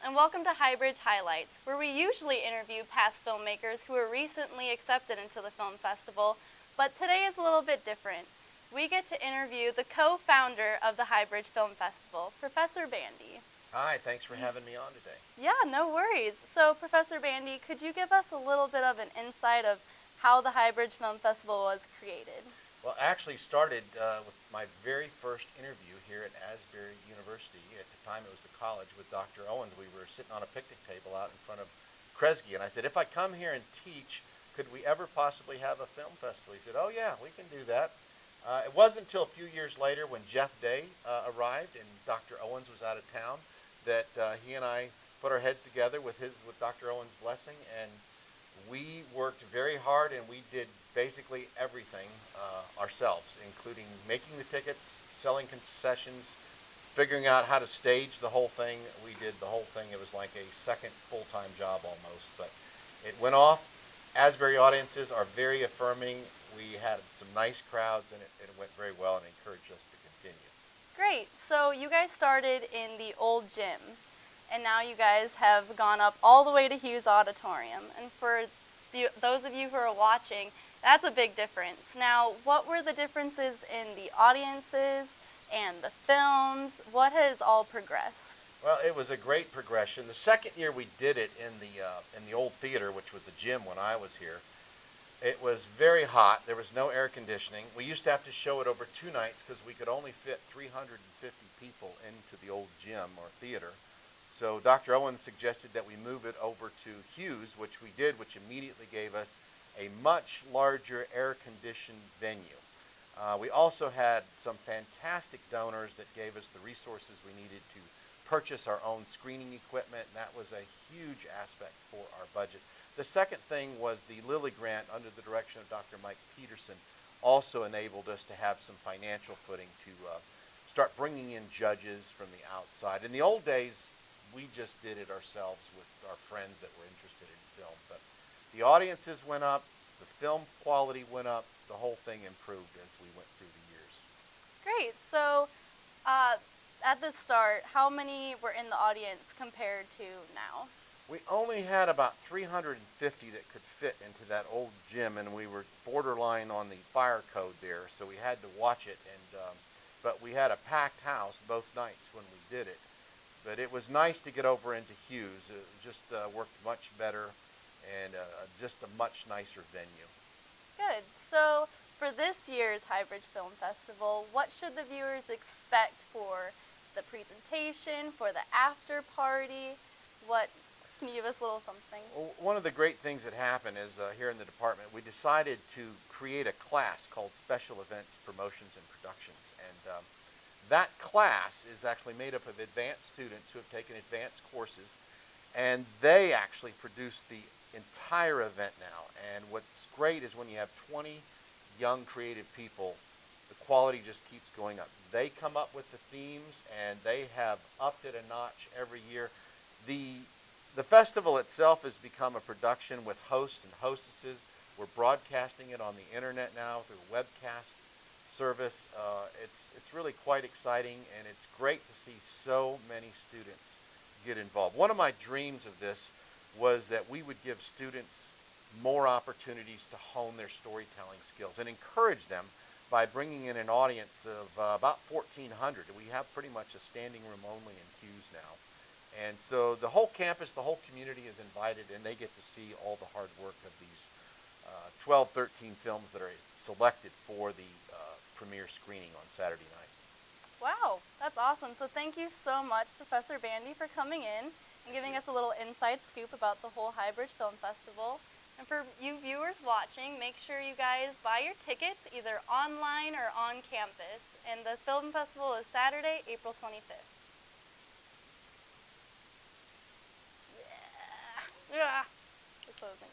and welcome to Highbridge Highlights, where we usually interview past filmmakers who were recently accepted into the film festival, but today is a little bit different. We get to interview the co-founder of the Highbridge Film Festival, Professor Bandy. Hi, thanks for having me on today. Yeah, no worries. So, Professor Bandy, could you give us a little bit of an insight of how the Highbridge Film Festival was created? Well, actually started with my very first interview here at Asbury University. At the time it was the college with Dr. Owens. We were sitting on a picnic table out in front of Kresge, and I said, if I come here and teach, could we ever possibly have a film festival? He said, oh yeah, we can do that. It wasn't until a few years later when Jeff Day arrived and Dr. Owens was out of town that he and I put our heads together with Dr. Owens' blessing, and we worked very hard, and we did basically everything ourselves, including making the tickets, selling concessions, figuring out how to stage the whole thing. We did the whole thing. It was like a second full-time job almost, but it went off. Asbury audiences are very affirming. We had some nice crowds, and it went very well and encouraged us to continue. Great. So, you guys started in the old gym, and now you guys have gone up all the way to Hughes Auditorium. And for those of you who are watching, that's a big difference. Now, what were the differences in the audiences and the films? What has all progressed? Well, it was a great progression. The second year we did it in the old theater, which was a gym when I was here, it was very hot. There was no air conditioning. We used to have to show it over 2 nights because we could only fit 350 people into the old gym or theater. So Dr. Owens suggested that we move it over to Hughes, which we did, which immediately gave us a much larger air-conditioned venue. We also had some fantastic donors that gave us the resources we needed to purchase our own screening equipment, and that was a huge aspect for our budget. The second thing was the Lilly Grant, under the direction of Dr. Mike Peterson, also enabled us to have some financial footing to start bringing in judges from the outside. In the old days, we just did it ourselves with our friends that were interested in film, but the audiences went up, the film quality went up, the whole thing improved as we went through the years. Great. So, at the start, how many were in the audience compared to now? We only had about 350 that could fit into that old gym, and we were borderline on the fire code there, so we had to watch it. But we had a packed house both nights when we did it. But it was nice to get over into Hughes. It just worked much better, and just a much nicer venue. Good. So, for this year's Highbridge Film Festival, what should the viewers expect for the presentation, for the after party? Can you give us a little something? Well, one of the great things that happened is here in the department, we decided to create a class called Special Events, Promotions, and Productions. And that class is actually made up of advanced students who have taken advanced courses, and they actually produce the entire event now. And what's great is when you have 20 young creative people, the quality just keeps going up. They come up with the themes, and they have upped it a notch every year. The festival itself has become a production with hosts and hostesses. We're broadcasting it on the internet now through a webcast service. It's really quite exciting, and it's great to see so many students get involved. One of my dreams of this was that we would give students more opportunities to hone their storytelling skills and encourage them by bringing in an audience of about 1,400. We have pretty much a standing room only in Hughes now. And so the whole campus, the whole community is invited, and they get to see all the hard work of these 12, 13 films that are selected for the premiere screening on Saturday night. Wow, that's awesome. So thank you so much, Professor Bandy, for coming in and giving us a little inside scoop about the whole Highbridge Film Festival. And for you viewers watching, make sure you guys buy your tickets either online or on campus. And the film festival is Saturday, April 25th. Yeah. We're closing.